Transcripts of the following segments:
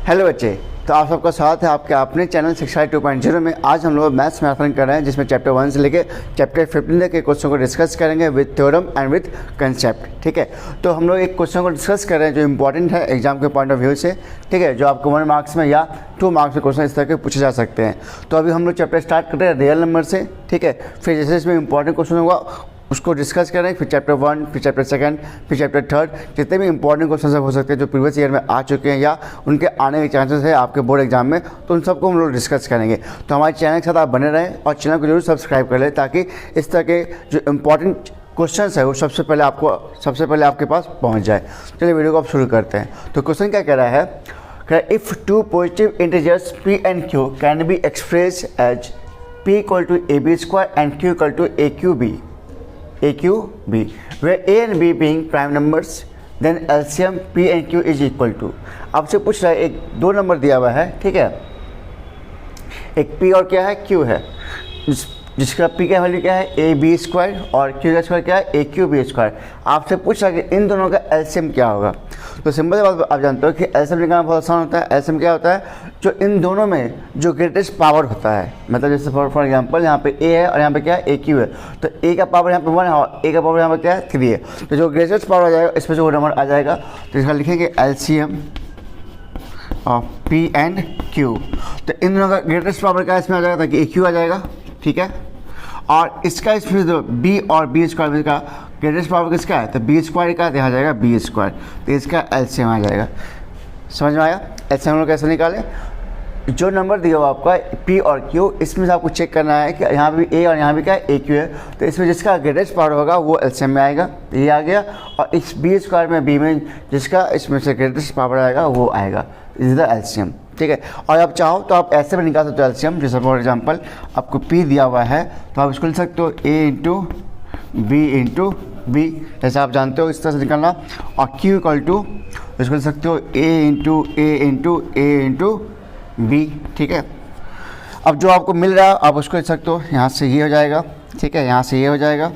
Hello बच्चे, तो आप सबका स्वागत है आपके अपने चैनल शिक्षा 2.0 में। आज हम लोग मैथ्स मैराथन कर रहे हैं, जिसमें चैप्टर 1 से लेके चैप्टर 15 के क्वेश्चन को डिस्कस करेंगे with theorem and with concept. ठीक है, तो हम लोग एक क्वेश्चन को डिस्कस कर रहे हैं जो इंपॉर्टेंट है एग्जाम के पॉइंट ऑफ व्यू से। ठीक है, जो आपको 1 मार्क्स में या 2 मार्क्स में क्वेश्चन इस तरह के पूछे जा सकते हैं। तो अभी हम लोग चैप्टर स्टार्ट कर रहे हैं रियल नंबर से। ठीक है, फिर जैसे इसमें इंपॉर्टेंट क्वेश्चन होगा उसको डिस्कस करें, फिर चैप्टर 1, फिर चैप्टर 2, फिर चैप्टर 3, जितने भी इंपॉर्टेंट क्वेश्चन हो सकते हैं जो प्रीवियस ईयर में आ चुके हैं या उनके आने के चांसेस है आपके बोर्ड एग्जाम में, तो उन सबको हम लोग डिस्कस करेंगे। तो हमारे चैनल के साथ आप बने रहें और चैनल को जरूर सब्सक्राइब कर लें, ताकि इस तरह के जो इंपॉर्टेंट क्वेश्चन है वो सबसे पहले आपके पास पहुँच जाए। चलिए वीडियो को आप शुरू करते हैं। तो क्वेश्चन क्या कह रहा है, if 2 positive integers p and q can be express as p = ab² and q = AQB, where A and B being prime numbers, then LCM P and Q is equal to। आपसे पूछ रहा है, एक 2 number दिया हुआ है, ठीक है, एक P और क्या है Q है, जिसका P का वैल्यू क्या है AB² और Q का स्क्वायर क्या है AQB²। आपसे पूछ रहा है कि इन दोनों का LCM क्या होगा। तो सिंपल सी बात, आप जानते हो कि LCM निकालना बहुत आसान होता है। LCM क्या होता है, जो इन दोनों में जो ग्रेटेस्ट पावर होता है, मतलब जैसे फॉर एग्जांपल यहाँ पे A है और यहाँ पे क्या है AQ है, तो A का पावर यहाँ पे 1 है और A का पावर यहाँ पे क्या है 3 है। तो जो ग्रेटेस्ट पावर आ जाएगा इसमें जो नंबर आ जाएगा, तो इसका लिखेंगे LCM of P and Q। तो इन दोनों का ग्रेटेस्ट पावर क्या इसमें आ जाएगा, ताकि AQ आ जाएगा, ठीक है। और इसका इसमें जो B और B² का ग्रेटेस्ट पावर किसका है, तो B² का यहाँ जाएगा B², तो इसका LCM आ जाएगा। समझ में आया। LCM हम लोग कैसे निकालें, जो नंबर दिया हुआ आपका P और Q, इसमें से आपको चेक करना है कि यहाँ भी A और यहाँ भी क्या है AQ है, तो इसमें जिसका ग्रेटेस्ट पावर होगा वो LCM में आएगा, ये आ गया। और इस B² में B में जिसका इसमें से ग्रेटेस्ट पावर आएगा वो आएगा, इज द LCM। ठीक है, और आप चाहो तो आप ऐसे भी निकाल सकते हो LCM। जैसे फॉर एग्जांपल आपको P दिया हुआ है तो आप इसको लिख सकते हो A × B, जैसे आप जानते हो इस तरह से निकालना। और Q = इसको लिख सकते हो A × B। ठीक है, अब जो आपको मिल रहा है आप उसको लिख सकते हो, यहाँ से ये हो जाएगा, ठीक है, यहाँ से ये हो जाएगा।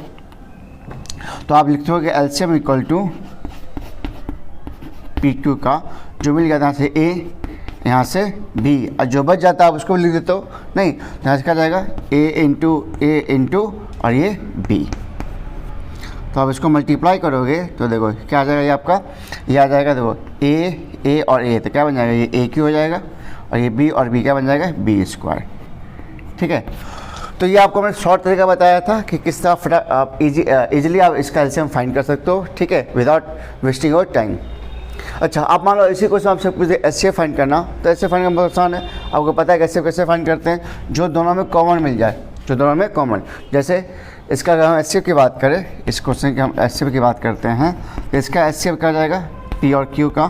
तो आप लिखते हो कि LCM = P2 का जो मिल गया यहाँ से A, यहाँ से B, और जो बच जाता है आप उसको भी लिख देते हो, नहीं तो यहाँ से क्या जाएगा A और ये B। तो आप इसको मल्टीप्लाई करोगे तो देखो क्या आ जाएगा, ये आपका ये आ जाएगा, देखो A और A, तो क्या बन जाएगा, ये AQ हो जाएगा, और ये B और B क्या बन जाएगा B²। ठीक है, तो ये आपको मैंने शॉर्ट तरीका बताया था कि किस तरह आप इजीली आप इसका LCM फाइंड कर सकते हो, ठीक है, विदाउट वेस्टिंग योर टाइम। अच्छा, आप मान लो इसी क्वेश्चन आपसे पूछे HCF फाइंड करना, तो HCF फाइंड करना बहुत आसान है। आपको पता है कि HCF कैसे फाइंड करते हैं, जो दोनों में कॉमन मिल जाए, जो दोनों में कॉमन। जैसे इसका अगर हम HCF की बात करें, इस क्वेश्चन की हम HCF की बात करते हैं, तो इसका HCF क्या जाएगा P और Q का।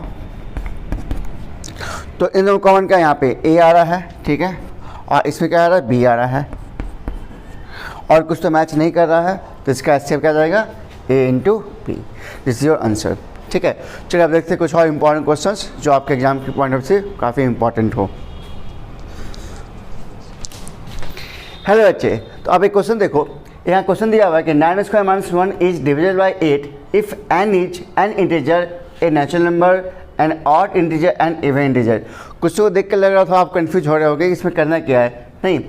तो इन दोनों कॉमन का यहाँ पे A आ रहा है, ठीक है, और इसमें क्या आ रहा है B आ रहा है, और कुछ तो मैच नहीं कर रहा है, तो इसका HCF क्या जाएगा A × P। This is your answer. ठीक है, चलिए आप देखते हैं कुछ और इंपॉर्टेंट क्वेश्चंस जो आपके एग्जाम के पॉइंट ऑफ से काफ़ी इंपॉर्टेंट हो। हेलो बच्चे, तो आप एक क्वेश्चन देखो, यहाँ क्वेश्चन दिया हुआ है कि 9² - 1 is divisible by 8 if n is an integer, a natural number, an odd integer and even integer. कुछ को देख कर लग रहा था आप कंफ्यूज हो रहे होगे कि इसमें करना क्या है। नहीं,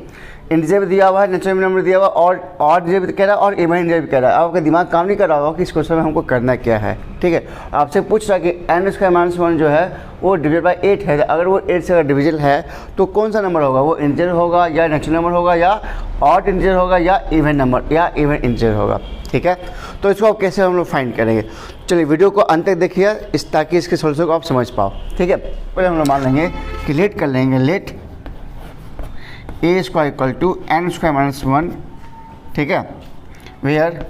इंटीजर भी दिया हुआ है, नेचुरल नंबर दिया हुआ, और ऑड इंटीजर भी कह रहा है और इवन इंटीजर भी कह रहा है। आपका दिमाग काम नहीं कर रहा होगा कि इस क्वेश्चन में हमको करना क्या है। ठीक है, आपसे पूछ रहा है कि n² - 1 जो है वो डिविजल बाय 8 है। अगर वो 8 से अगर डिविजल है तो कौन सा नंबर होगा, वो इंटीजर होगा या नेचुरल नंबर होगा या ऑड इंटीजर होगा या इवन नंबर या इवन इंटीजर होगा। ठीक है, तो इसको आप कैसे हम लोग फाइंड करेंगे। चलिए वीडियो को अंत तक देखिए ताकि इसके सोल्यूशन को आप समझ पाओ। ठीक है, पहले हम लोग मान लेंगे कि लेट कर लेंगे, लेट A² = n² - 1, ठीक है, वेयर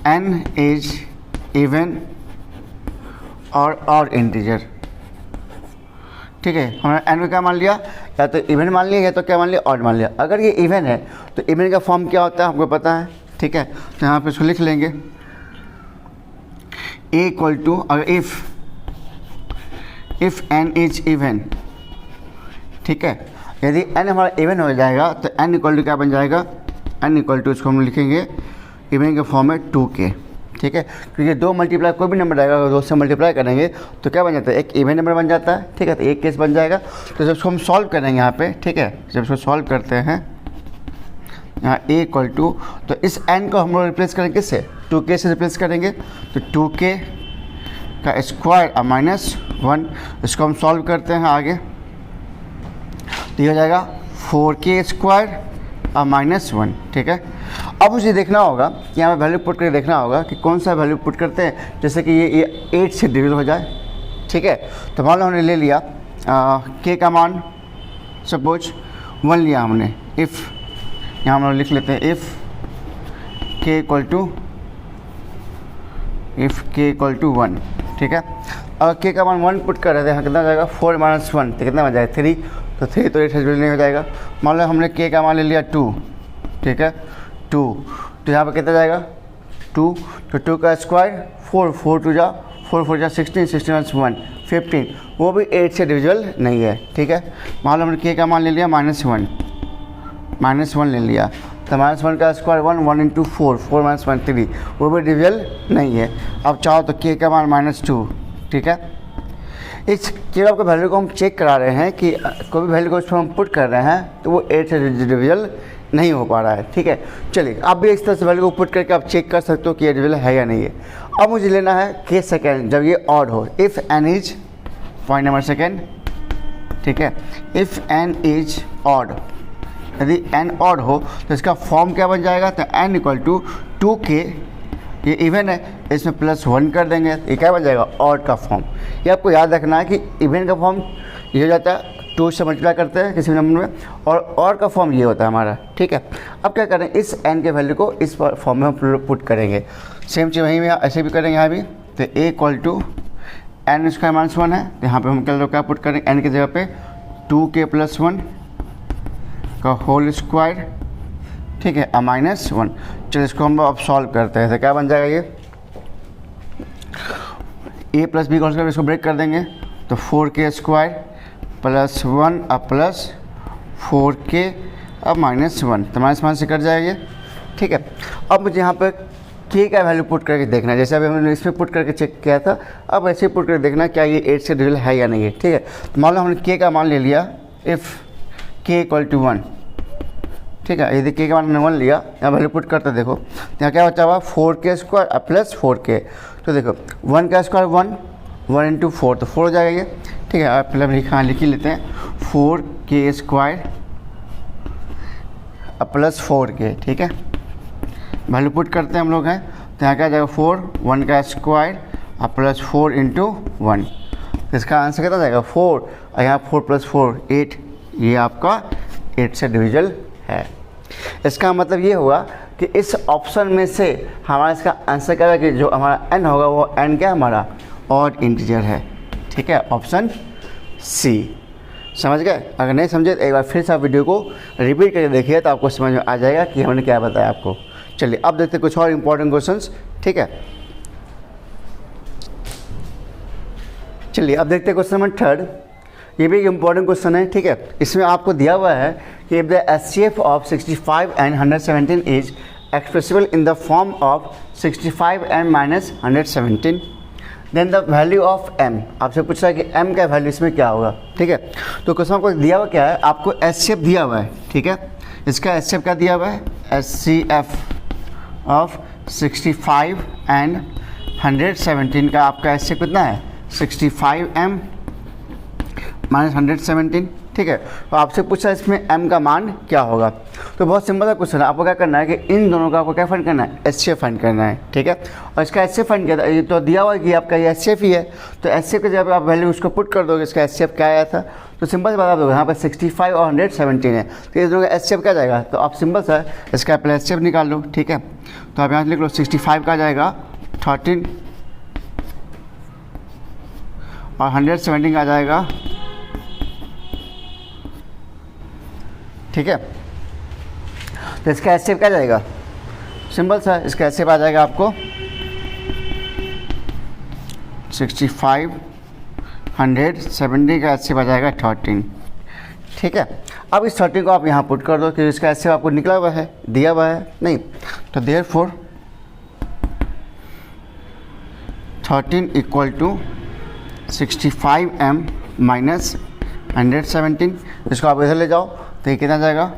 n इज इवन और ऑड इंटीजर। ठीक है, हमने n को क्या मान लिया, या तो इवन मान लिया या तो क्या मान लिया, ऑड मान लिया। अगर ये इवन है तो इवन का फॉर्म क्या होता है हमको पता है। ठीक है, तो यहाँ पे इसको लिख लेंगे A = अगर इफ n इज इवन, ठीक है, यदि n हमारा इवन हो जाएगा तो n = क्या बन जाएगा, n = इसको हम लिखेंगे इवन के फॉर्म में 2k। ठीक है, क्योंकि 2 मल्टीप्लाई कोई भी नंबर आएगा अगर 2 से मल्टीप्लाई करेंगे तो क्या बन जाता है, एक इवन नंबर बन जाता है। ठीक है, तो एक केस बन जाएगा। तो जब इसको हम सॉल्व करेंगे यहाँ पे, ठीक है, जब इसको सॉल्व करते हैं यहाँ a इक्वल टू, तो इस n को हम लोग रिप्लेस करेंगे किससे, 2k से रिप्लेस करेंगे। तो 2k का स्क्वायर -1, इसको हम सॉल्व करते हैं आगे, तो ये हो जाएगा 4k स्क्वायर -1। ठीक है, अब मुझे देखना होगा कि यहाँ पे वैल्यू पुट करके देखना होगा कि कौन सा वैल्यू पुट करते हैं, जैसे कि ये 8 से डिविजल हो जाए। ठीक है, तो मान लो हमने ले लिया k का मान सपोज 1 लिया हमने। इफ़ यहाँ हम लोग लिख लेते हैं इफ़ k इक्वल टू 1। ठीक है, अगर k का मान 1 पुट कर रहे थे, यहाँ कितना जाएगा 4 - 1, तो कितना बन जाएगा 3। तो 3 तो 8 से डिविजल नहीं हो जाएगा। मान लो हमने k का मान ले लिया 2। ठीक है, 2, तो यहाँ पर कितना जाएगा 2, तो 2 का स्क्वायर 4, 4 2 जा 4, 4 जा 16, 16 1 15, वो भी 8 से डिविजिबल नहीं है। ठीक है, मान लो हमने k का मान ले लिया -1 ले लिया, तो -1 का स्क्वायर 1, 1 × 4, 4 - 1 3, वो भी डिविजिबल नहीं है। अब चाहो तो k का मान -2। ठीक है, इस केवल आपके वैल्यू को हम चेक करा रहे हैं कि कोई भी वैल्यू को उसमें हम पुट कर रहे हैं तो वो 8 से डिविजिबल नहीं हो पा रहा है। ठीक है, चलिए आप भी इस तरह से वैल्यू को पुट करके आप चेक कर सकते हो कि ये डिविजिबल है या नहीं है। अब मुझे लेना है केस सेकेंड, जब ये ऑड हो। If n is, point number second, ठीक है, इफ़ n इज ऑड, यदि n ऑड हो तो इसका फॉर्म क्या बन जाएगा, तो n इक्वल टू 2k, ये इवन है, इसमें +1 कर देंगे, ये क्या बन जाएगा ऑड का फॉर्म। ये आपको याद रखना है कि इवन का फॉर्म ये हो जाता है 2 से मल्टीप्लाई करते हैं किसी भी नंबर में, और का फॉर्म ये होता है हमारा। ठीक है, अब क्या करें, इस n के वैल्यू को इस फॉर्म में हम पुट करेंगे। सेम चीज़ वहीं में ऐसे भी करेंगे यहाँ भी। तो a equal to n square -1 है, तो यहाँ पे हम क्या पुट करेंगे, n की जगह पे 2k + 1 का होल स्क्वायर। ठीक है, -1। चलिए इसको हम अब सॉल्व करते हैं, तो क्या बन जाएगा, ये a + b का स्क्वायर, इसको ब्रेक कर देंगे, तो 4k स्क्वायर +1 अब +4k अब -1, तो -1 से कट जाएगा। ठीक है, अब मुझे यहाँ पे k का वैल्यू पुट करके देखना है, जैसे अभी हमने इसमें पुट करके चेक किया था, अब ऐसे पुट करके देखना क्या ये 8 से डिविजिबल है या नहीं है। ठीक है, तो मान लो हमने k का मान ले लिया, इफ़ k इक्वल टू 1। ठीक है, यदि k का मान हमने 1 लिया, यहाँ वैल्यू पुट करते देखो, यहाँ क्या बचा हुआ 4k स्क्वायर +4k। तो देखो 1 का स्क्वायर 1, 1 × 4, तो 4 हो जाएगा ये। ठीक है, आप पहले लिख ही लेते हैं 4k स्क्वायर +4k। ठीक है, वैल्यू पुट करते हैं हम लोग हैं, तो यहाँ क्या जाएगा 4, 1 का स्क्वायर +4 × 1, इसका आंसर कितना जाएगा 4, और यहाँ 4 + 4 8, ये आपका 8 से डिविजिबल है। इसका मतलब ये हुआ कि इस ऑप्शन में से हमारा इसका आंसर क्या है कि जो हमारा n होगा वो n क्या हमारा ऑड इंटीजर है। ठीक है, ऑप्शन सी। समझ गए? अगर नहीं समझे तो एक बार फिर से आप वीडियो को रिपीट करके देखिए, तो आपको समझ में आ जाएगा कि हमने क्या बताया आपको। चलिए अब देखते हैं कुछ और इम्पोर्टेंट क्वेश्चंस। ठीक है, चलिए अब देखते हैं क्वेश्चन नंबर 3। ये भी एक इम्पॉर्टेंट क्वेश्चन है। ठीक है, इसमें आपको दिया हुआ है कि if the HCF of 65 and 117 is expressible in the form of 65 and -117, then the value of m। आपसे पूछ रहा है कि m का वैल्यू इसमें क्या होगा। ठीक है, तो क्वेश्चन आपको दिया हुआ क्या है, आपको HCF दिया हुआ है। ठीक है, इसका HCF क्या दिया हुआ है, HCF ऑफ 65 and 117 का आपका HCF कितना है 65m -117। ठीक है, तो आपसे पूछा इसमें m का मान क्या होगा। तो बहुत सिंपल सा क्वेश्चन है, आपको क्या करना है कि इन दोनों का आपको क्या फाइंड करना है, HCF फाइंड करना है। ठीक है, और इसका HCF फाइंड किया था, ये तो दिया हुआ है कि आपका ये HCF ही है, तो HCF के जब आप वैल्यू उसको पुट कर दोगे, इसका HCF क्या आया था, तो सिंपल से बता दोगे यहाँ पर 65 और 117 है, तो इस दोनों का HCF क्या जाएगा, तो आप सिंपल सा इसका पहले HCF निकाल लो। ठीक है, तो आप यहाँ लिख लो 65 का जाएगा 13 और 117 का जाएगा। ठीक है, तो इसका HCF क्या जाएगा, सिंपल सा इसका HCF आ जाएगा आपको 65 170 का HCF आ जाएगा 13। ठीक है, अब इस 13 को आप यहाँ पुट कर दो कि इसका HCF आपको निकला हुआ है, दिया हुआ है नहीं, तो therefore 13 equal to 65m minus 117, इसको आप इधर ले जाओ तो ये कितना जाएगा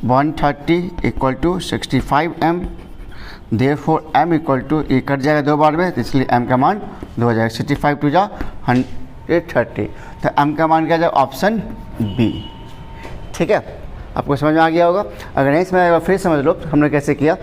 130 equal to 65m, therefore m equal to, ये कट जाएगा दो बार में तो इसलिए m का मान 2 हो जाएगा, 65 टू जा 130, तो m का मान क्या जाएगा ऑप्शन बी। ठीक है, आपको समझ में आ गया होगा। अगर नहीं समझ आएगा फिर समझ लो हमने कैसे किया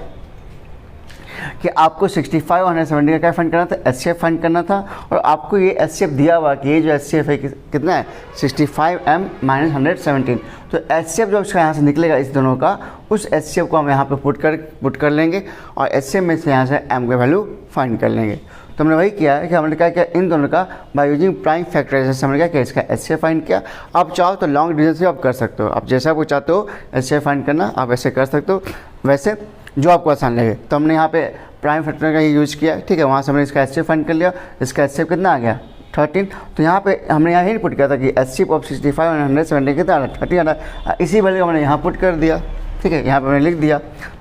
कि आपको 65 और 170 का क्या फाइंड करना था, एचसीएफ फाइंड करना था, और आपको ये एचसीएफ दिया हुआ कि ये जो एचसीएफ है कितना है 65m माइनस 117, तो एचसीएफ जो उसका यहाँ से निकलेगा इस दोनों का, उस एचसीएफ को हम यहाँ पे पुट कर लेंगे और एचसीएफ में से यहाँ से m का वैल्यू फाइंड कर लेंगे। तो हमने वही किया है कि हमने क्या किया, इन दोनों का बाय यूजिंग प्राइम फैक्टराइजेशन हमने क्या किया, इसका एचसीएफ फाइंड किया। आप चाहो तो लॉन्ग डिवीजन से आप कर सकते हो, आप जैसा आपको चाहते हो एचसीएफ फाइंड करना आप ऐसे कर सकते हो, वैसे जो आपको आसान लगे। तो हमने यहाँ पे प्राइम फैक्टर का ही यूज़ किया, ठीक है, वहाँ से हमने इसका एचसीएफ फाइंड कर लिया, इसका एचसीएफ कितना आ गया 13। तो यहाँ पे हमने यहाँ ही पुट किया था कि एचसीएफ ऑफ 65 और 170 कितना आ रहा है 30 आ रहा है, इसी वैल्यू हमने यहाँ पुट कर दिया। ठीक है, यहाँ पे मैंने लिख दिया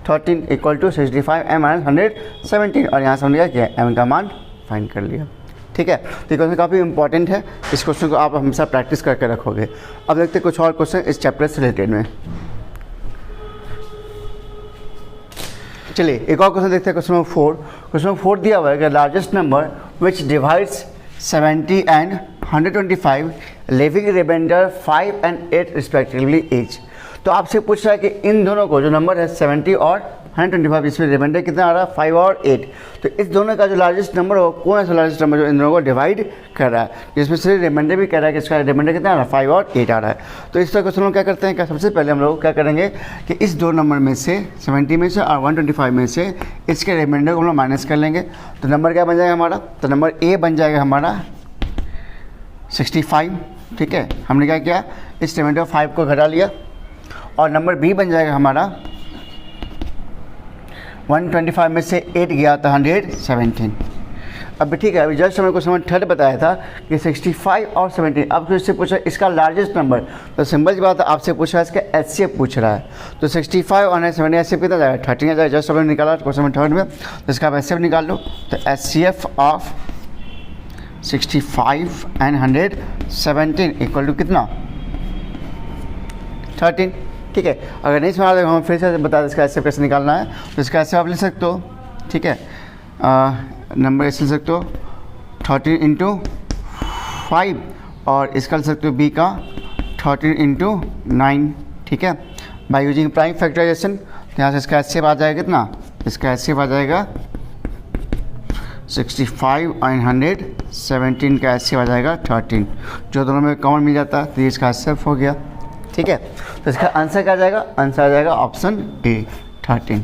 13 इक्वल टू 65m माइनस 117, और यहाँ से हमने क्या किया m का मान फाइंड कर लिया। ठीक है, तो ये क्वेश्चन काफ़ी इंपॉर्टेंट है, इस क्वेश्चन को आप हमेशा प्रैक्टिस करके रखोगे। अब देखते हैं कुछ और क्वेश्चन इस चैप्टर से रिलेटेड में। चलिए एक और क्वेश्चन देखते हैं, क्वेश्चन नंबर 4। क्वेश्चन नंबर 4 दिया हुआ है कि largest number which divides 70 and 125 leaving remainder 5 and 8 respectively as. तो आपसे पूछ रहा है कि इन दोनों को जो नंबर है 70 और 125, इसमें रिमाइंडर कितना आ रहा है 5 और 8, तो इस दोनों का जो लार्जेस्ट नंबर हो कौन सा लार्जेस्ट नंबर जो इन दोनों को डिवाइड कर रहा है, जिसमें से रिमाइंडर भी कह रहा है कि इसका रिमाइंडर कितना आ रहा है 5 और 8 आ रहा है। तो इस तरह क्वेश्चन हम क्या करते हैं, क्या सबसे पहले हम लोग क्या करेंगे कि इस दो नंबर में से 70 में से और 125 में से इसके रिमाइंडर को हम लोग माइनस कर लेंगे। तो नंबर क्या बन जाएगा हमारा, तो नंबर ए बन जाएगा हमारा 65। ठीक है, हमने क्या किया, इस रिमाइंडर 5 को घटा लिया, और नंबर बी बन जाएगा हमारा 125 में से 8 गया था 117। अब ठीक है, अभी जस्ट हमने को समझ थर्ड बताया था कि 65 और 70। अब तो इससे पूछा इसका लार्जेस्ट नंबर, तो सिंपल की बात है, आपसे पूछ रहा है इसका एचसीएफ पूछ रहा है। तो 65 और 170 एचसीएफ कितना जाएगा 13 आ जाएगा, जस्ट हमने निकाला क्वेश्चन थर्ड में। तो इसका आप एचसीएफ निकाल लो, तो HCF of 65 and 117 equal to कितना 13। ठीक है, अगर नहीं समझा तो हम फिर से बता दें इसका एचसीएफ कैसे निकालना है। तो इसका एचसीएफ आप ले सकते हो, ठीक है, नंबर ऐसे ले सकते हो 13 इंटू 5, और इसका ले सकते हो बी का 13 इंटू 9। ठीक है, बाय यूजिंग प्राइम फैक्टराइजेशन, तो यहाँ से इसका एचसीएफ आ जाएगा कितना, इसका एचसीएफ आ जाएगा 65 और 117 का एचसीएफ आ जाएगा 13, जो दोनों में कॉमन मिल जाता है तो ये इसका एचसीएफ हो गया। ठीक है, तो इसका आंसर क्या आ जाएगा, आंसर आ जाएगा ऑप्शन ए 13।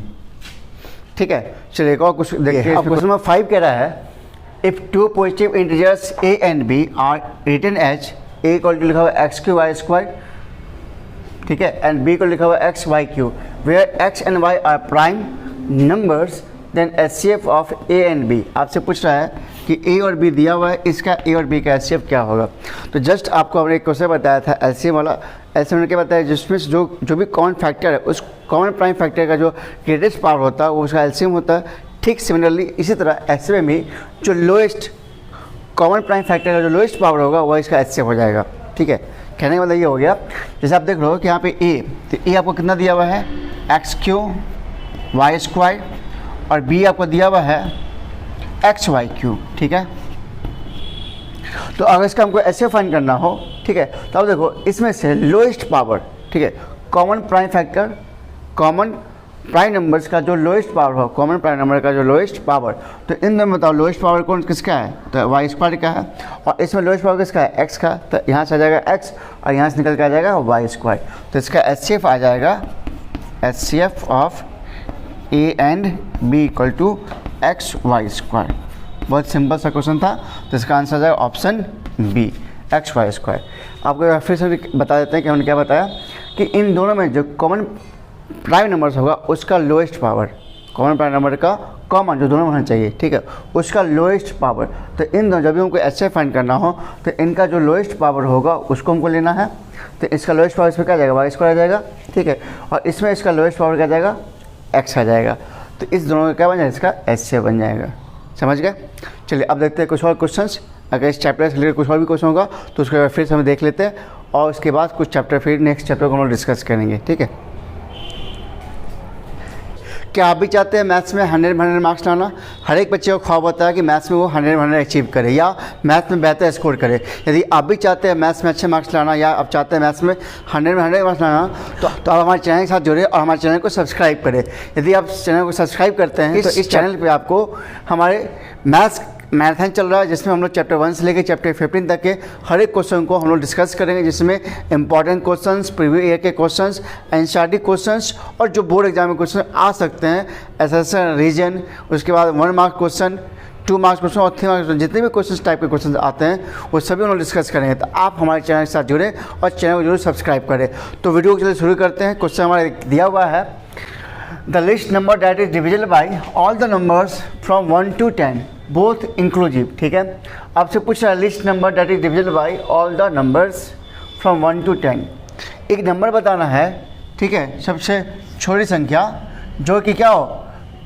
ठीक है, चलिए एक और कुछ देखिए। क्वेश्चन नंबर 5 कह रहा है if two positive integers a and b are written as a equal to लिखा हुआ एक्स क्यू वाई स्क्वायर, ठीक है, एंड बी को लिखा हुआ x y q, where x and y are prime numbers, then HCF of a and b. आपसे पूछ रहा है कि ए और बी दिया हुआ है, इसका ए और बी का एचसीएफ क्या होगा। तो जस्ट आपको हमने एक क्वेश्चन बताया था एलसीएम वाला, एलसीएम ने क्या बताया, जिसमें जो भी कॉमन फैक्टर है उस कॉमन प्राइम फैक्टर का जो ग्रेटेस्ट पावर होता है वो उसका एलसीएम होता है। ठीक सिमिलरली इसी तरह एचसीएफ में जो लोएस्ट कॉमन प्राइम फैक्टर का जो लोएस्ट पावर होगा वह इसका एचसीएफ हो जाएगा। ठीक है, कहने का मतलब ये हो गया, जैसे आप देख रहे हो कि यहाँ पे ए, तो ए आपको कितना दिया हुआ है एक्स क्यू वाई स्क्वायर, और बी आपको दिया हुआ है एक्स वाई क्यू। ठीक है, तो अगर इसका हमको ऐसे फाइंड करना हो, ठीक है, तो अब देखो इसमें से लोएस्ट पावर, ठीक है, common prime factor, common prime numbers का जो लोएस्ट पावर हो, कॉमन प्राइम नंबर का जो लोएस्ट पावर, तो इन दोनों में बताओ लोएस्ट पावर कौन किसका है, तो वाई स्क्वायर का है, और इसमें लोएस्ट पावर किसका है एक्स का, तो यहाँ से आ जाएगा एक्स और यहाँ से निकल के आ जाएगा वाई स्क्वायर। तो इसका एचसीएफ आ जाएगा HCF of a and b equal to x y square. बहुत सिंपल सा क्वेश्चन था, तो इसका आंसर आ जाएगा option b x y square. आपको फिर से बता देते हैं कि हमने क्या बताया कि इन दोनों में जो कॉमन प्राइम नंबर्स होगा उसका lowest power, common prime number का कॉमन जो दोनों होना चाहिए, ठीक है, उसका लोएस्ट पावर। तो इन दोनों जब भी हमको एचसीएफ फाइंड करना हो तो इनका जो लोएस्ट पावर होगा उसको हमको लेना है। तो इसका लोएस्ट पावर इसमें क्या आ जाएगा वाई स्क्वायर आ जाएगा, ठीक है, और इसमें इसका लोएस्ट पावर क्या आ जाएगा एक्स आ जाएगा। तो इस दोनों का क्या बन जाएगा, इसका एचसीएफ बन जाएगा। समझ गए। चलिए अब देखते हैं कुछ और क्वेश्चंस। अगर इस चैप्टर से रिलेटेड कुछ और भी क्वेश्चन होगा तो उसके फिर से हम देख लेते हैं और उसके बाद कुछ चैप्टर फिर नेक्स्ट चैप्टर को हम लोग डिस्कस करेंगे, ठीक है। क्या आप भी चाहते हैं मैथ्स में 100 मार्क्स लाना? हर एक बच्चे को ख्वाब होता है कि मैथ्स में वो 100 अचीव करे या मैथ्स में बेहतर स्कोर करे। यदि आप भी चाहते हैं मैथ्स में अच्छे मार्क्स लाना या आप चाहते हैं मैथ्स में 100 मार्क्स लाना तो आप हमारे चैनल के साथ जुड़े और हमारे चैनल को सब्सक्राइब करें। यदि आप चैनल को सब्सक्राइब करते हैं तो इस चैनल पर आपको हमारे मैथ्स मैराथन चल रहा है जिसमें हम लोग चैप्टर 1 से लेकर चैप्टर 15 तक के हर एक क्वेश्चन को हम लोग डिस्कस करेंगे, जिसमें इंपॉर्टेंट क्वेश्चंस, प्रीवियस ईयर के क्वेश्चंस, एनसीईआरटी क्वेश्चंस और जो बोर्ड एग्जाम में क्वेश्चन आ सकते हैं, एसएसएन रीजन, उसके बाद 1 मार्क क्वेश्चन, 2 मार्क्स क्वेश्चन और 3 मार्क्स क्वेश्चन, जितने भी क्वेश्चन टाइप के क्वेश्चन आते हैं वो सभी हम लोग डिस्कस करेंगे। तो आप हमारे चैनल के साथ जुड़ें और चैनल को जरूर सब्सक्राइब करें। तो वीडियो को चलिए शुरू करते हैं। क्वेश्चन हमारा दिया हुआ है, the list number that is divisible by all the numbers from 1 to 10 both inclusive, ठीक है। आपसे पूछ रहा है list number that is divisible by all the numbers from 1 to 10। एक नंबर बताना है, ठीक है, सबसे छोटी संख्या जो कि क्या हो,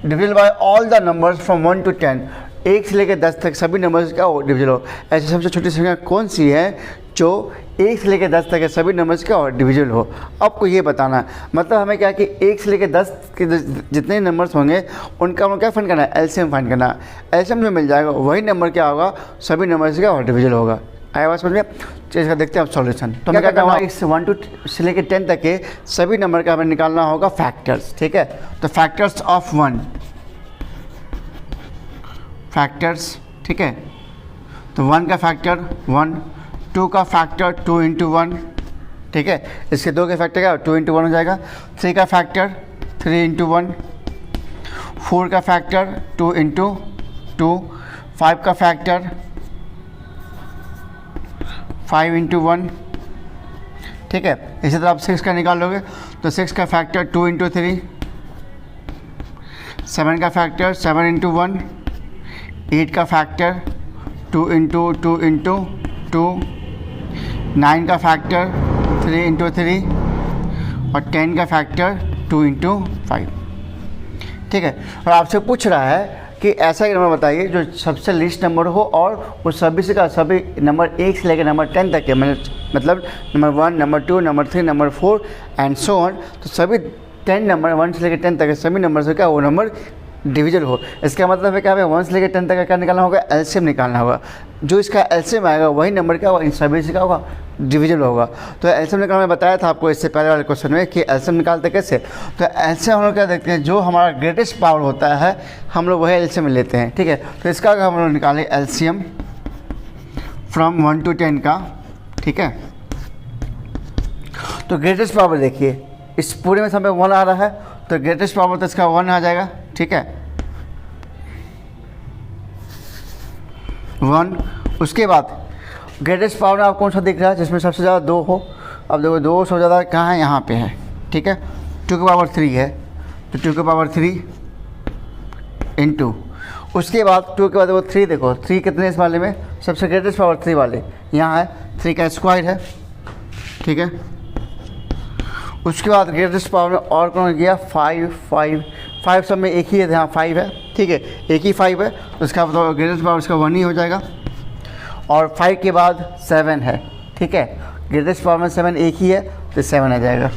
divisible by all the numbers from 1 to 10, 1 से लेकर 10 तक सभी नंबर्स क्या हो, डिविजिबल हो। ऐसी सबसे छोटी संख्या कौन सी है जो 1 से लेकर 10 तक के सभी नंबर्स क्या हो, डिविजिबल हो। आपको ये बताना है, मतलब हमें क्या कि 1 से लेकर 10 के जितने नंबर्स होंगे उनका हमें क्या फाइंड करना है, एलसीएम फाइंड करना है। एलसीएम जो मिल जाएगा वही नंबर क्या होगा, सभी नंबर से क्या होगा, डिविजिबल होगा। आया बात समझ में? इसका देखते हैं अब सॉल्यूशन। तो हमें क्या करना है, इस 1 से लेकर 10 तक के सभी नंबर का हमें निकालना होगा फैक्टर्स, ठीक है। तो फैक्टर्स ऑफ 1, फैक्टर्स, ठीक है। तो 1 का फैक्टर 1, 2 का फैक्टर 2 × 1, ठीक है। इसके 2 के फैक्टर क्या 2 × 1 हो जाएगा। 3 का फैक्टर 3 × 1, 4 का फैक्टर 2 × 2, 5 का फैक्टर 5 × 1, ठीक है। इसी तरह आप 6 का निकालोगे तो 6 का फैक्टर 2 × 3, 7 का फैक्टर 7 × 1, 8 का फैक्टर 2 × 2 × 2, 9 का फैक्टर 3 × 3 और 10 का फैक्टर 2 × 5, ठीक है। और आपसे पूछ रहा है कि ऐसा एक नंबर बताइए जो सबसे लिस्ट नंबर हो और वो सभी से का सभी नंबर 1 से लेकर नंबर 10 तक के, मतलब number 1, number 2, number 3, number 4 and so on. तो सभी 10 नंबर 1 से लेकर 10 तक के सभी नंबर से क्या वो नंबर डिविजिबल हो। इसका मतलब है कि हमें 1 से लेकर 10 तक का क्या निकालना होगा, एलसीएम निकालना होगा। जो इसका एलसीएम आएगा वही नंबर क्या होगा, इन सभी से क्या होगा, डिविजिबल होगा। तो एलसीएम निकालना मैं बताया था आपको इससे पहले वाले क्वेश्चन में कि एलसीएम निकालते कैसे। तो एलसीएम हम लोग क्या देखते हैं, जो हमारा ग्रेटेस्ट पावर होता है हम लोग वही एलसीएम लेते हैं, ठीक है। तो इसका हम लोग निकालें एलसीएम फ्रॉम 1 to 10 का, ठीक है। तो ग्रेटेस्ट पावर देखिए इस पूरे में समय 1 आ रहा है, तो ग्रेटेस्ट पावर तो इसका 1 आ जाएगा, ठीक है, 1। उसके बाद ग्रेटेस्ट पावर में आप कौन सा दिख रहा है जिसमें सबसे ज़्यादा 2 हो। अब देखो 2 सबसे ज़्यादा कहाँ है, यहाँ पे है, ठीक है। 2 की पावर 3 है तो 2 की पावर 3 × उसके बाद 2 के बाद वो 3, देखो 3 कितने इस वाले में, सबसे ग्रेटेस्ट पावर 3 वाले यहाँ है, 3 का स्क्वायर है, ठीक है। उसके बाद ग्रेटेस्ट पावर में और कौन गया, 5 सब में एक ही है, यहाँ 5 है, ठीक है, एक ही 5 है। उसका मतलब ग्रेटेस्ट पावर इसका 1 ही हो जाएगा। और 5 के बाद 7 है, ठीक है, ग्रेटेस्ट पावर में 7 एक ही है तो 7 आ जाएगा।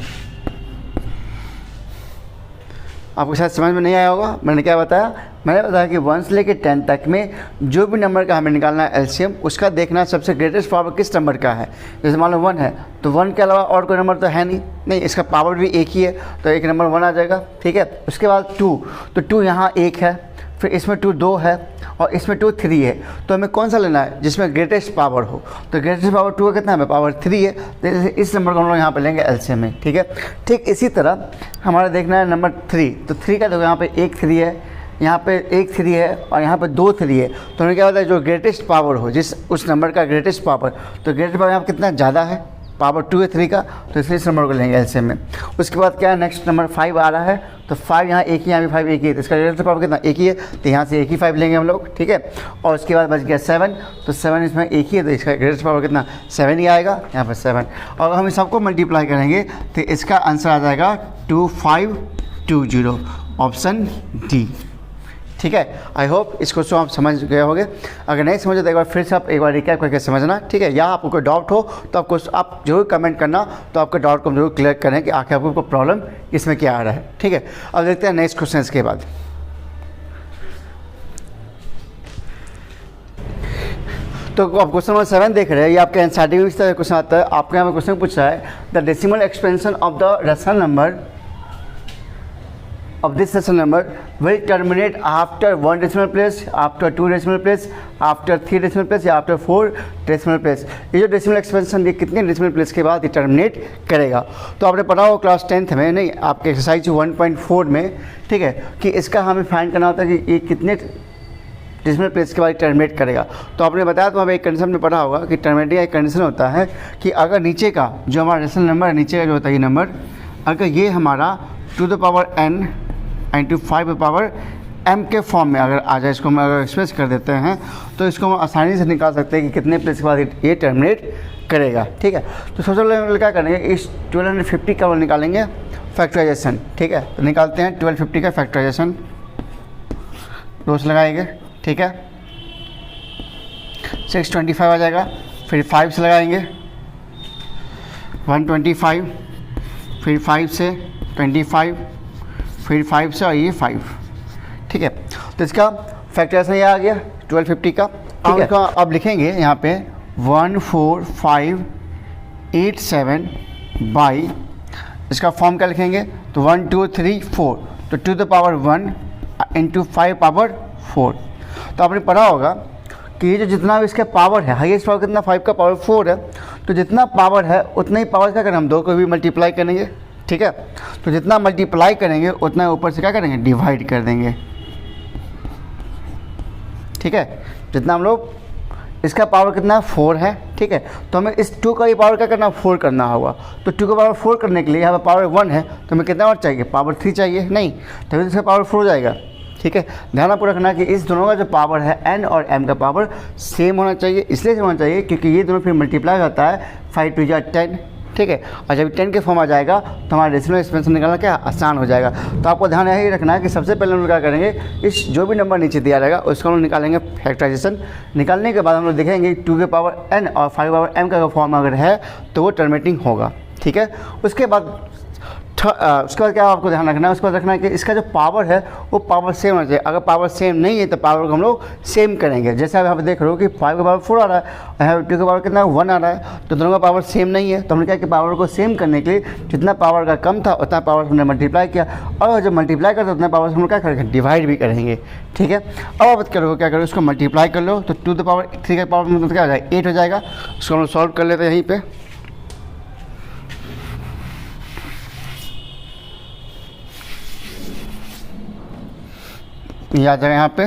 आपको शायद समझ में नहीं आया होगा, मैंने क्या बताया, मैंने बताया कि 1 से लेकर 10 तक में जो भी नंबर का हमें निकालना है एलसीएम, उसका देखना सबसे ग्रेटेस्ट पावर किस नंबर का है। जैसे मान लो 1 है तो 1 के अलावा और कोई नंबर तो है नहीं, इसका पावर भी एक ही है तो एक नंबर 1 आ जाएगा, ठीक है। उसके बाद 2, तो 2 यहाँ 1 है, फिर इसमें 2 2 है और इसमें 2 3 है। तो हमें कौन सा लेना है जिसमें ग्रेटेस्ट पावर हो। तो ग्रेटेस्ट पावर 2 का कितना है, पावर 3 है, तो इस नंबर को हम लोग यहाँ पे लेंगे एलसीएम में, ठीक है। ठीक इसी तरह हमारा देखना है नंबर 3, तो 3 का देखो यहाँ पे एक 3 है, यहाँ पे एक 3 है और यहाँ पे 2 3 है। तो हमें क्या होता है, जो ग्रेटेस्ट पावर हो जिस उस नंबर का ग्रेटेस्ट पावर, तो ग्रेटेस्ट पावर यहाँ पर कितना ज़्यादा है, पावर 2 है 3 का, तो इसलिए इस नंबर को लेंगे एलसीएम में। उसके बाद क्या है, नेक्स्ट नंबर 5 आ रहा है, तो 5 यहाँ एक ही, यहाँ भी 5 एक ही है, तो इसका ग्रेटेस्ट पावर कितना, एक ही है, तो यहाँ से एक ही 5 लेंगे हम लोग, ठीक है। और उसके बाद बच गया 7, तो 7 इसमें एक ही है, तो इसका ग्रेटेस्ट पावर कितना, 7 ही आएगा, यहाँ पर 7। और हम इस सबको मल्टीप्लाई करेंगे तो इसका आंसर आ जाएगा 2520, ऑप्शन डी, ठीक है। आई होप इस क्वेश्चन आप समझ गए होंगे। अगर नहीं समझे तो एक बार फिर से आप एक बार रिकैप करके समझना, ठीक है। या आपको कोई डाउट हो तो आप जरूर कमेंट करना, तो आपका डाउट को हम जरूर क्लियर करें कि आखिर आपको प्रॉब्लम इसमें क्या आ रहा है, ठीक है। अब देखते हैं नेक्स्ट क्वेश्चन के बाद। तो अब क्वेश्चन नंबर 7 देख रहे हैं, ये आपके एनसीईआरटी में इस तरह क्वेश्चन आता है। आपके यहाँ पे क्वेश्चन पूछा है the decimal expansion of the rational number of this rational number will terminate after 1 decimal place, after 2 decimal place, after 3 decimal place या after 4 decimal place। ये जो डेसिमल एक्सपेंशन ये कितने डेसिमल प्लेस के बाद ये टर्मिनेट करेगा। तो आपने पढ़ा हो क्लास 10th में, नहीं आपके एक्सरसाइज 1.4 में, ठीक है, कि इसका हमें फाइंड करना होता है कि ये कितने डेसिमल प्लेस के बाद टर्मिनेट करेगा। तो आपने बताया, तो हमें एक कंडीशन में पढ़ा होगा कि टर्मिनेटिंग एक कंडीशन होता है कि अगर नीचे का जो हमारा रेशनल नंबर है, नीचे का जो होता है ये नंबर, अगर ये हमारा two the power n into 5 power m के फॉर्म में अगर आ जाए, इसको हम अगर एक्सप्रेस कर देते हैं तो इसको हम आसानी से निकाल सकते हैं कि कितने प्लेस के बाद ये टर्मिनेट करेगा, ठीक है। तो सबसे पहले क्या करेंगे, इस 1250 का निकालेंगे फैक्टराइजेशन, ठीक है। तो निकालते हैं 1250 का फैक्टराइजेशन, 2 से लगाएंगे, ठीक है, 625 आ जाएगा। फिर 5 से लगाएंगे 125, फिर 5 से 25, फिर 5 से और ये 5, ठीक है। तो इसका फैक्टराइजेशन ये आ गया 1250 का, ठीक है। अब लिखेंगे यहाँ पे 14587 बाई, इसका फॉर्म क्या लिखेंगे, तो 1 2 3 4, तो two the power 1 into 5 power 4। तो आपने पढ़ा होगा कि ये जो जितना भी इसका पावर है, हाईएस्ट पावर कितना 5 का पावर 4 है, तो जितना पावर है उतना ही पावर क्या करें, हम 2 को भी मल्टीप्लाई करेंगे, ठीक है। तो जितना मल्टीप्लाई करेंगे उतना ऊपर से क्या करेंगे, डिवाइड कर देंगे, ठीक है। जितना हम लोग इसका पावर कितना 4 है, ठीक है, तो हमें इस 2 का ही पावर क्या करना, 4 करना होगा। तो 2 का पावर 4 करने के लिए यहाँ पर पावर 1 है, तो हमें कितना और चाहिए, पावर 3 चाहिए, नहीं तभी तो इसका पावर 4 हो जाएगा, ठीक है। ध्यान आपको रखना कि इस दोनों का जो पावर है n और m का पावर सेम होना चाहिए। इसलिए सेम होना चाहिए क्योंकि ये दोनों फिर मल्टीप्लाई होता है, 5 2 जा 10, ठीक है। और जब 10 के फॉर्म आ जाएगा तो हमारा डेसिमल एक्सपेंशन निकालना क्या आसान हो जाएगा। तो आपको ध्यान यही रखना है कि सबसे पहले हम लोग क्या करेंगे, इस जो भी नंबर नीचे दिया रहेगा उसको हम लोग निकालेंगे फैक्टराइजेशन। निकालने के बाद हम लोग देखेंगे 2 के पावर n और 5 पावर m का फॉर्म अगर है तो वो टर्मिनेटिंग होगा, ठीक है। उसके बाद क्या आपको ध्यान रखना है, उसके बाद रखना है कि इसका जो पावर है वो पावर सेम होना चाहिए। अगर पावर सेम नहीं है तो पावर को हम लोग सेम करेंगे। जैसे अब आप देख रहे हो कि 5 का पावर 4 आ रहा है और 2 का पावर कितना 1 आ रहा है, तो दोनों का पावर सेम नहीं है। तो हमने क्या कि पावर को सेम करने के लिए जितना पावर का कम था उतना पावर हमने मल्टीप्लाई किया, और जब मल्टीप्लाई करते उतना पावर हम लोग क्या करेंगे, डिवाइड भी करेंगे, ठीक है। अब आप करोगे क्या करोगे, उसको मल्टीप्लाई कर लो, तो 2 द पावर 3 का पावर मतलब क्या हो जाएगा, 8 हो जाएगा। उसको हम लोग सॉल्व कर लेते हैं यहीं पर। ये आ जाएगा यहाँ पे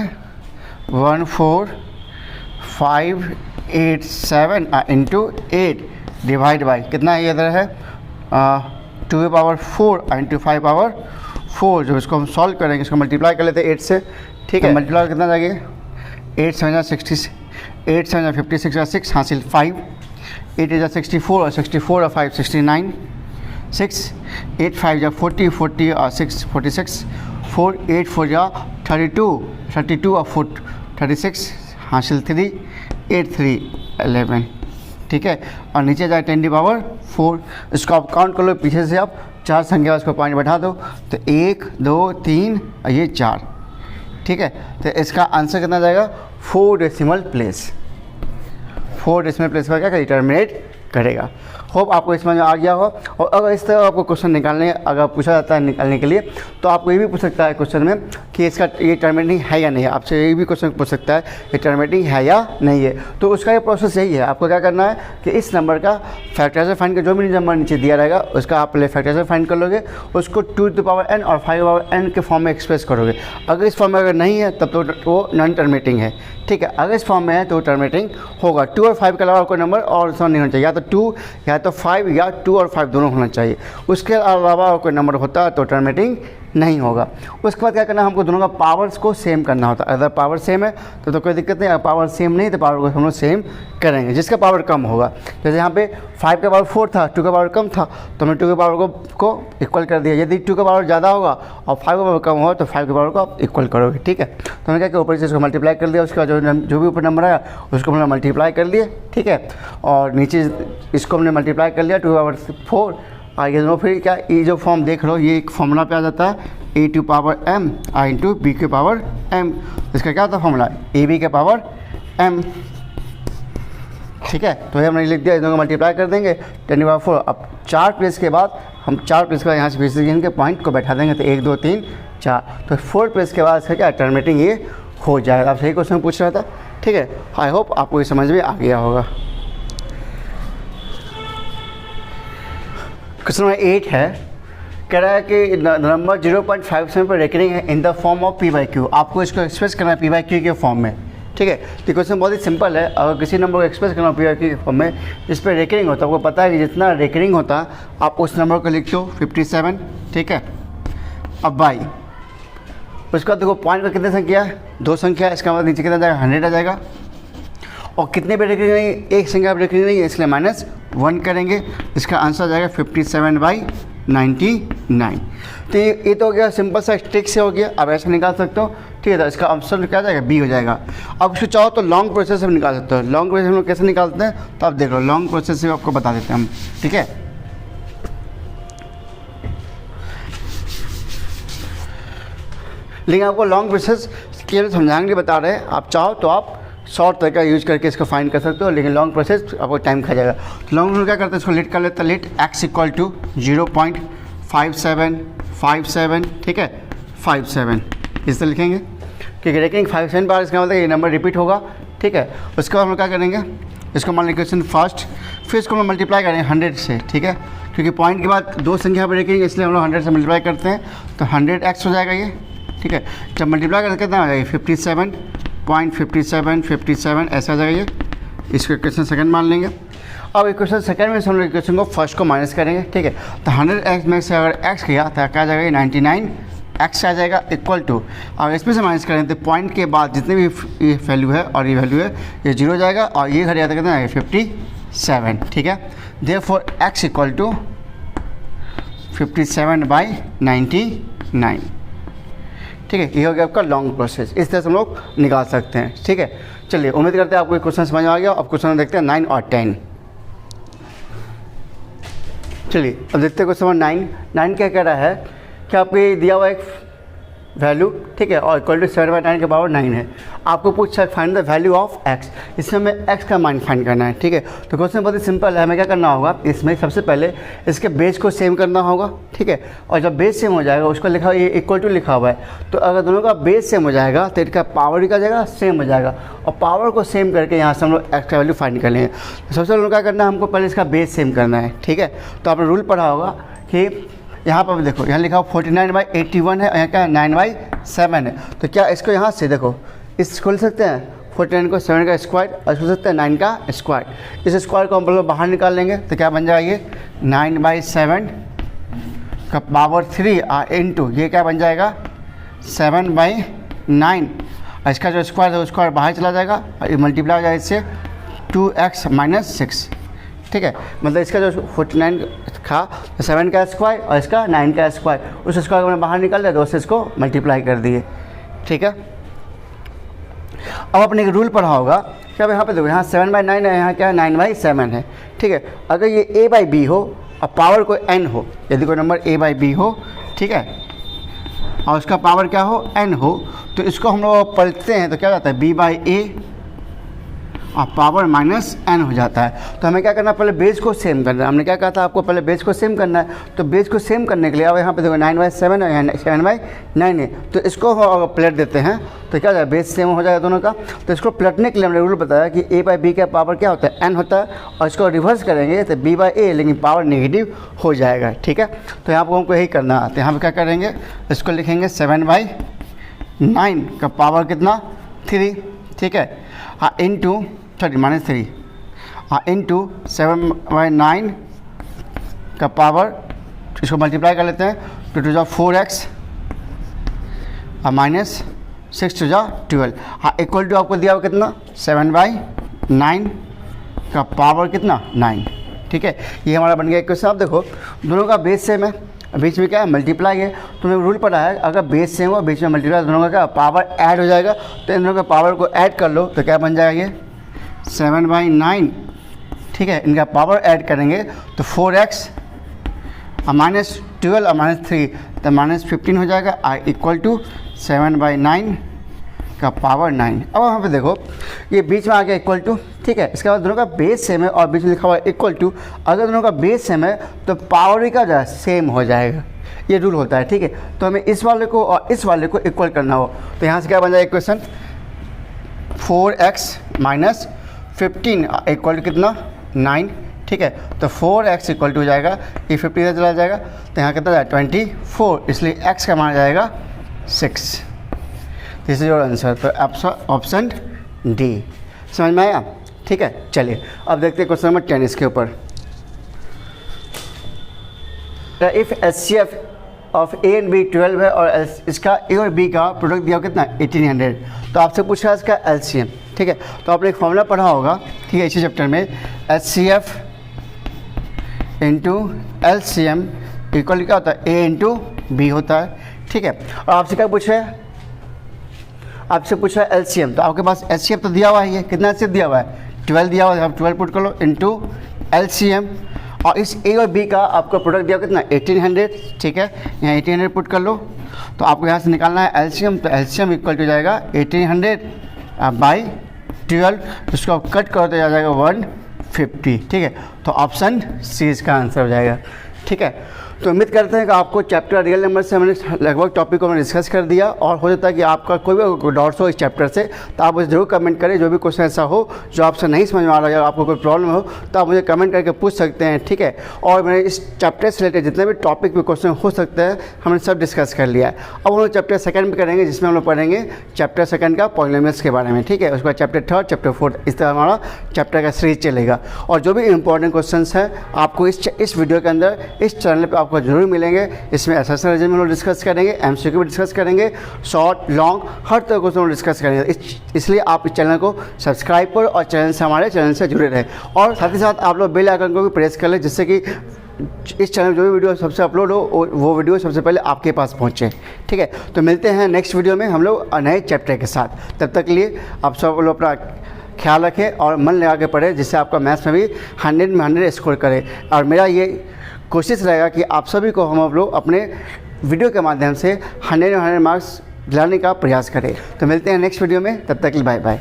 14587 इंटू 8 डिवाइड बाई कितना है, इधर है 2 के पावर 4 इंटू 5 पावर 4। जो इसको हम सॉल्व करेंगे, इसको मल्टीप्लाई कर लेते हैं 8 से, ठीक है। मल्टीप्लाई कितना जाएगा, 8 7 60, 8 7 56 6 हासिल 5, 8 8 64 और 64 और 5 69, 6 8 5 40 40 और 6 46, 4 8 4 32 32 और 4 36 हासिल 3 8 3 11, ठीक है। और नीचे जाए 10 की पावर 4। इसको आप काउंट कर लो, पीछे से आप 4 संख्या उसको 5 बैठा दो, तो 1 2 3 और ये 4, ठीक है। तो इसका आंसर कितना जाएगा, 4 डेसिमल प्लेस। 4 डेसिमल प्लेस पर क्या टर्मिनेट करेगा। होप आपको इसमें आ गया हो। और अगर इस तरह आपको क्वेश्चन निकालने अगर पूछा जाता है निकालने के लिए, तो आपको ये भी पूछ सकता है क्वेश्चन में कि इसका ये टर्मिनेटिंग है या नहीं है। आपसे ये भी क्वेश्चन पूछ सकता है ये टर्मिनेटिंग है या नहीं है। तो उसका ये प्रोसेस यही है, आपको क्या करना है कि इस नंबर का फैक्टराइजर फाइंड कर, जो भी नंबर नीचे दिया रहेगा उसका आप पहले फैक्टराइजर फाइंड कर लोगे, उसको 2 to the power n और 5 पावर n के फॉर्म में एक्सप्रेस करोगे। अगर इस फॉर्म में अगर नहीं है तब तो वो नॉन टर्मिनेटिंग है, ठीक है। अगर इस फॉर्म में है तो टर्मिनेटिंग होगा। 2 और 5 के अलावा कोई नंबर और उसमें नहीं होना चाहिए, या तो 2 या तो 5 या 2 और 5 दोनों होना चाहिए। उसके अलावा कोई नंबर होता है तो टर्मिनेटिंग नहीं होगा। उसके बाद क्या करना है, हमको दोनों का पावर्स को सेम करना होता है। अगर पावर सेम है तो कोई दिक्कत नहीं, अगर पावर सेम नहीं तो पावर को हम लोग सेम करेंगे, जिसका पावर कम होगा। जैसे यहाँ पे 5 का पावर 4 था, 2 का पावर कम था, तो हमने 2 के पावर को इक्वल कर दिया। यदि 2 का पावर ज़्यादा होगा और 5 का पावर कम होगा तो 5 के पावर को आप इक्वल करोगे, ठीक है। तो हमने क्या किया, ऊपर से इसको मल्टीप्लाई कर दिया, उसके बाद जो भी ऊपर नंबर आया उसको हमने मल्टीप्लाई कर दिए, ठीक है। और नीचे इसको हमने मल्टीप्लाई कर लिया 2 पावर 4। आगे दोनों फिर क्या, ये जो फॉर्म देख लो ये एक फॉर्मूला पे आ जाता है a to power m i into b के पावर m। इसका क्या होता है फॉर्मूला, ए बी के पावर m, ठीक है। तो ये हमने लिख दिया, इन दोनों को मल्टीप्लाई कर देंगे 10 पावर 4। अब 4 प्लेस के बाद हम 4 प्लेस के बाद यहाँ से फिर से गिन के पॉइंट को बैठा देंगे, तो 1 2 3 4, तो 4 प्लेस के बाद इसका क्या टर्मिनेटिंग ये हो जाएगा। आप सही क्वेश्चन पूछ रहा था, ठीक है। आई होप आपको ये समझ में आ गया होगा। क्वेश्चन नंबर 8 है, कह रहा है कि नंबर 0.57 पर रेकरिंग है इन the form of P by Q. आपको इसको एक्सप्रेस करना है पी बाई क्यू के फॉर्म में, ठीक है। तो क्वेश्चन बहुत ही सिंपल है। अगर किसी नंबर को एक्सप्रेस करना पी बाई क्यू के फॉर्म में जिस पर रेकरिंग होता है, आपको पता है कि जितना रेकरिंग होता है आप उस नंबर को लिख दो 57, ठीक है। अब बाई उसके बाद देखो पॉइंट पर कितने संख्या है, 2 संख्या है, इसका मतलब नीचे कितना जाएगा 100 आ जाएगा। और कितने पे रेकरिंग नहीं, एक संख्या पे रेकरिंग नहीं है, इसलिए -1 करेंगे, इसका आंसर आ जाएगा 57/99। तो ये तो हो गया सिंपल सा ट्रिक से हो गया। अब ऐसा निकाल सकते हो, ठीक है। तो इसका ऑप्शन क्या जाएगा, बी हो जाएगा। अब इसको चाहो तो लॉन्ग प्रोसेस से निकाल सकते हो। लॉन्ग प्रोसेस हम लोग कैसे निकालते हैं, तो आप देख लो, लॉन्ग प्रोसेस से आपको बता देते हैं हम, ठीक है। लेकिन आपको लॉन्ग प्रोसेस केवल समझाने के बता रहे हैं, आप चाहो तो आप शॉर्ट तरीका यूज करके इसको फाइंड कर सकते हो, लेकिन लॉन्ग प्रोसेस आपको टाइम खा जाएगा। तो लॉन्ग में क्या करते हैं, इसको लेट कर लेते हैं, लेट x इक्वल टू 0.5757, ठीक है, 57 इस तरह लिखेंगे, क्योंकि रेकरिंग 57 बार, इसका मतलब ये नंबर रिपीट होगा, ठीक है। उसके बाद हम क्या करेंगे, इसको मान लीजिए क्वेश्चन फर्स्ट, फिर इसको हम मल्टीप्लाई करेंगे 100 से, ठीक है, क्योंकि पॉइंट के बाद 2 संख्या पर रेकरिंग, इसलिए हम लोग 100 से मल्टीप्लाई करते हैं, तो 100x हो जाएगा ये, ठीक है। जब मल्टीप्लाई करके कितना हो जाएगा 57.5757 ऐसा आ जाएगा ये। इसको क्वेश्चन सेकंड मान लेंगे। अब क्वेश्चन सेकंड में से हम लोग क्वेश्चन को फर्स्ट को माइनस करेंगे, ठीक है। तो 100x में से अगर x किया तो क्या आ जाएगा, 99x आ जाएगा इक्वल टू, अब इसमें से माइनस करेंगे तो पॉइंट के बाद जितने भी ये वैल्यू है और ये वैल्यू है ये 0 हो जाएगा, और ये घर जाता कितना है 57, ठीक है। देयरफॉर x इक्वल टू 57/99, ठीक है। ये हो गया आपका लॉन्ग प्रोसेस। इस तरह से हम लोग निकाल सकते हैं, ठीक है। चलिए, उम्मीद करते हैं आपको ये क्वेश्चन समझ आ गया। अब क्वेश्चन देखते हैं 9 और 10। चलिए अब देखते हैं क्वेश्चन नंबर 9 क्या कह रहा है कि आपको दिया हुआ एक वैल्यू, ठीक है, और इक्वल टू 7/9 के पावर 9 है। आपको पूछा है find the value of x, इसमें हमें x का मान फाइंड करना है, ठीक है। तो क्वेश्चन बहुत ही सिंपल है, हमें क्या करना होगा, इसमें सबसे पहले इसके बेस को सेम करना होगा, ठीक है। और जब बेस सेम हो जाएगा, उसको लिखा ये इक्वल टू लिखा हुआ है, तो अगर दोनों का बेस सेम हो जाएगा तो इसका पावर भी क्या जाएगा, सेम हो जाएगा। और पावर को सेम करके यहाँ से हम लोग x का वैल्यू फाइंड कर लेंगे। तो सबसे पहले क्या करना है, हमको पहले इसका बेस सेम करना है, ठीक है। तो आपने रूल पढ़ा होगा कि यहाँ पर देखो, यहाँ लिखा हुआ 49/81 है, यहाँ क्या 9/7 है। तो क्या इसको यहाँ से देखो, इस खोल सकते हैं 49 को 7 का स्क्वायर, और इसको सकते हैं 9 का स्क्वायर। इस स्क्वायर को हम लोग बाहर निकाल लेंगे, तो क्या बन जाएगा ये 9/7 का पावर 3 इंटू ये क्या बन जाएगा 7/9, और इसका जो स्क्वायर है वो स्क्वायर बाहर चला जाएगा, और ये मल्टीप्लाई हो जाएगा इससे 2x - 6, ठीक है। मतलब इसका जो 49 था 7 का स्क्वायर और इसका 9 का स्क्वायर, उस स्क्वायर को मैंने बाहर निकाल लिया, 2 से इसको मल्टीप्लाई कर दिए, ठीक है। अब अपने एक रूल पढ़ा होगा कि अब यहाँ पे देखो, यहाँ 7/9 है, यहाँ क्या है 9/7 है, ठीक है। अगर ये a/b हो और पावर कोई n हो, यदि कोई नंबर a/b हो, ठीक है, और उसका पावर क्या हो n हो, तो इसको हम लोग पलटते हैं तो क्या जाता है b/a और पावर -n हो जाता है। तो हमें क्या करना है, पहले बेस को सेम करना है। हमने क्या कहा था आपको, पहले बेस को सेम करना है। तो बेस को सेम करने के लिए अब यहाँ पे देखो 9/7 है, 7/9 है, तो इसको अगर प्लट देते हैं तो क्या हो जाएगा, बेस सेम हो जाएगा दोनों का। तो इसको प्लटने के लिए हमने रूल बताया कि a/b का पावर क्या होता है, n होता है, और इसको रिवर्स करेंगे तो b/a, लेकिन पावर नेगेटिव हो जाएगा, ठीक है। तो यहाँ पर हमको यही करना आता है। यहाँ पर क्या करेंगे, इसको लिखेंगे 7/9 का पावर कितना 3, ठीक है, इंटू -3 इंटू 7/9 का पावर, इसको मल्टीप्लाई कर लेते हैं, 2 × 4x और माइनस 6 टू जा 12, हाँ इक्वल टू आपको दिया हुआ कितना 7/9 का पावर कितना 9, ठीक है। ये हमारा बन गया क्वेश्चन। आप देखो दोनों का बेस सेम है, बीच में क्या है मल्टीप्लाई है, तो मैं रूल पढ़ा है अगर बेस सेम हो बीच में मल्टीप्लाई दोनों का क्या पावर ऐड हो जाएगा, तो इन दोनों का पावर को ऐड कर लो तो क्या बन जाएगा ये 7/9, ठीक है। इनका पावर ऐड करेंगे तो 4x और -12 और -3 तो -15 हो जाएगा, इक्वल टू 7/9 का पावर 9। अब वहाँ पे देखो ये बीच में आ गया इक्वल टू, ठीक है। इसके बाद दोनों का बेस सेम है और बीच में लिखा हुआ है इक्वल टू, अगर दोनों का बेस सेम है तो पावर भी क्या सेम हो जाएगा, ये रूल होता है, ठीक है। तो हमें इस वाले को और इस वाले को इक्वल करना हो तो यहाँ से क्या बन जाएगा इक्वेशन 4x - 15 इक्वल टू कितना 9, ठीक है। तो 4x इक्वल टू हो जाएगा, ये 50 से चला जाएगा तो यहाँ कितना जाएगा 24, इसलिए x का मान जाएगा 6। This is your answer. तो ऑप्शन डी समझ में आया, ठीक है। चलिए अब देखते हैं क्वेश्चन नंबर 10 इसके ऊपर। If HCF of A and B 12 है और इसका A और B का प्रोडक्ट दिया कितना 1800, तो आपसे पूछा इसका LCM, ठीक है। तो आपने एक फॉर्मूला पढ़ा होगा, ठीक है, इसी चैप्टर में HCF इंटू LCM इक्वल क्या होता है A इंटू B होता है, ठीक है। और आपसे क्या पूछा है, आपसे पूछा है LCM, तो आपके पास HCF तो दिया हुआ है, ये कितना HCF दिया हुआ है 12 दिया हुआ है, आप 12 पुट कर लो इंटू LCM, और इस A और B का आपको प्रोडक्ट दिया कितना 1800, ठीक है। यहाँ 1800 पुट कर लो, तो आपको यहाँ से निकालना है LCM, तो LCM इक्वल टू जाएगा 1800 बाई 12, उसको आप कट करो तो आ जाएगा 150, ठीक है। तो ऑप्शन सी इसका आंसर हो जाएगा, ठीक है। तो उम्मीद करते हैं कि आपको चैप्टर रियल नंबर से हमने लगभग टॉपिक को मैंने डिस्कस कर दिया, और हो जाता है कि आपका कोई भी डाउट्स हो इस चैप्टर से तो आप मुझे जरूर कमेंट करें। जो भी क्वेश्चन ऐसा हो जो आपसे नहीं समझ में आ रहा है या आपको कोई प्रॉब्लम हो तो आप मुझे कमेंट करके पूछ सकते हैं, ठीक है। और मैंने इस चैप्टर से रिलेटेड जितने भी टॉपिक में क्वेश्चन हो सकते हैं हमने सब डिस्कस कर लिया है। अब हम लोग चैप्टर सेकंड में करेंगे, जिसमें हम लोग पढ़ेंगे चैप्टर सेकंड का पॉलिनोमियल्स के बारे में, ठीक है। उसके बाद चैप्टर थर्ड, चैप्टर फोर्थ, इस तरह हमारा चैप्टर का सीरीज चलेगा। और जो भी इंपॉर्टेंट क्वेश्चन हैं आपको इस वीडियो के अंदर इस चैनल पर आपको जरूर मिलेंगे। इसमें एसएसएल रीजन में हम लोग डिस्कस करेंगे, एमसीक्यू भी डिस्कस करेंगे, शॉर्ट लॉन्ग हर तरह को हम डिस्कस करेंगे। इसलिए आप इस चैनल को सब्सक्राइब करो और हमारे चैनल से जुड़े रहें, और साथ ही साथ आप लोग बेल आइकन को भी प्रेस कर लें, जिससे कि इस चैनल में जो भी वीडियो सबसे अपलोड हो वो वीडियो सबसे पहले आपके पास पहुंचे, ठीक है। तो मिलते हैं नेक्स्ट वीडियो में हम लोग नए चैप्टर के साथ। तब तक के लिए आप सब लोग अपना ख्याल रखें और मन लगा के पढ़ें, जिससे आपका मैथ्स में भी 100 में 100 स्कोर करे। और मेरा ये कोशिश रहेगा कि आप सभी को हम लोग अपने वीडियो के माध्यम से 100 में 100 मार्क्स दिलाने का प्रयास करें। तो मिलते हैं नेक्स्ट वीडियो में, तब तक के लिए बाय बाय।